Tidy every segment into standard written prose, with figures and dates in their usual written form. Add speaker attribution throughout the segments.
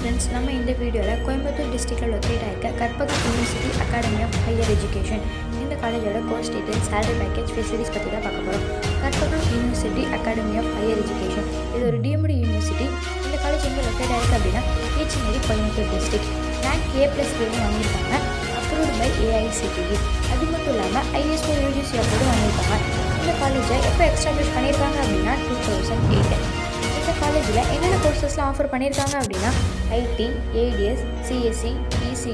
Speaker 1: Friends, நம்ம இந்த வீடியோவில் கோயம்புத்தூர் டிஸ்ட்ரிக்டில் லொக்கேட் ஆகிருக்க Karpagam university academy of higher education இந்த காலேஜோட course details, salary package, facilities பற்றி தான் பார்க்க போகிறோம். Karpagam university academy of higher education இது ஒரு டீம்டு யூனிவர்சிட்டி. இந்த காலேஜ் எங்கே லொக்கேட் ஆகிருக்கு அப்படின்னா Eachanari, Coimbatore district. Rank A+ கிரேடும் வாங்கியிருக்காங்க, அப்ரூவ்டு பை AICTE. அது மட்டும் இல்லாமல் ISO UGC அப்ரூவ்டும் வாங்கியிருக்காங்க. இந்த காலேஜை எப்போ எஸ்டாப்ளிஷ் பண்ணியிருக்காங்க அப்படின்னா 2008. இந்த காலேஜில் என்னென்ன கோர்சஸ்லாம் ஆஃபர் பண்ணியிருக்காங்க அப்படின்னா IT, ADS, CSE, ECE,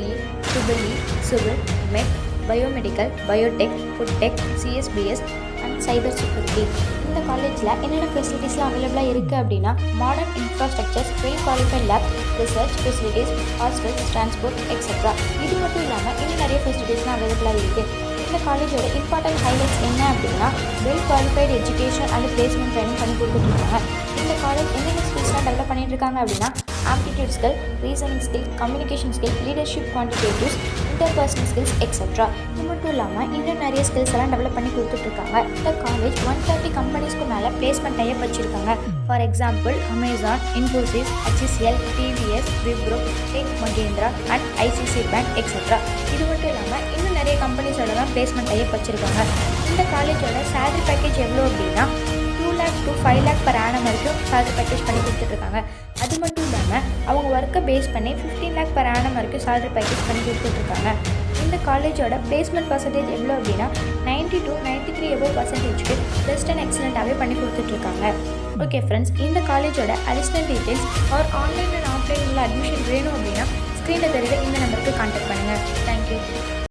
Speaker 1: EEE, civil, mech, biomedical, biotech, food tech, CSBS and cyber security. இந்த காலேஜில் என்னென்ன ஃபெசிலிட்டிஸ்லாம் அவைலபிளாக இருக்குது அப்படின்னா modern infrastructures, well qualified lab, research facilities, hostels, transport etcetera. இது மட்டும் இல்லாமல் இன்னும் நிறைய ஃபெசிலிட்டிஸ்லாம் அவைலபிளாக இருக்குது. இந்த காலேஜோட இம்பார்ட்டன்ட் ஹைலைட்ஸ் என்ன அப்படின்னா well qualified education and placement training பண்ணி கொடுத்துட்ருக்காங்க. இந்த காலேஜ் என்னென்ன ஸ்கில்ஸ்லாம் டெவலப் பண்ணிட்டு இருக்காங்க அப்படின்னா aptitude skill, reasoning skill, communication skill, leadership quantitatives, interpersonal skills etcetera. இது மட்டும் இல்லாமல் இன்னும் நிறைய ஸ்கில்ஸ் எல்லாம் டெவலப் பண்ணி கொடுத்துட்ருக்காங்க. இந்த காலேஜ் 130 கம்பெனிஸ்க்கு மேலே பிளேஸ்மெண்ட் டைப் வச்சுருக்காங்க. For example Amazon, Infosys, HCL, TVS, Wipro, tech Mahindra and ICC bank etcetera. இது மட்டும் இல்லாமல் இன்னும் நிறைய கம்பெனிஸோட தான் பிளேஸ்மெண்ட் டைப் வச்சுருக்காங்க. இந்த காலேஜோட சேலரி பேக்கேஜ் எவ்வளோ அப்படின்னா 2 lakh to 5 lakh per annum வரைக்கும் சேலரி பேக்கேஜ் பண்ணி கொடுத்துட்ருக்காங்க. அது மட்டும் இல்லாமல் அவங்க ஒர்க்கை பேஸ் பண்ணி 15 lakh per annum வரைக்கும் சேலரி பேக்கேஜ் பண்ணி கொடுத்துட்ருக்காங்க. இந்த காலேஜோட பிளேஸ்மெண்ட் பர்சன்டேஜ் எவ்வளோ அப்படின்னா 90 to 93 above% பெஸ்ட் அண்ட் எக்ஸலண்ட்டாகவே பண்ணி கொடுத்துட்ருக்காங்க. ஓகே ஃப்ரெண்ட்ஸ், இந்த காலேஜோட additional details are online and offline உள்ள அட்மிஷன் வேணும் அப்படின்னா ஸ்க்ரீனில் தெரியுற இந்த நம்பருக்கு கான்டாக்ட் பண்ணுங்கள். தேங்க்யூ.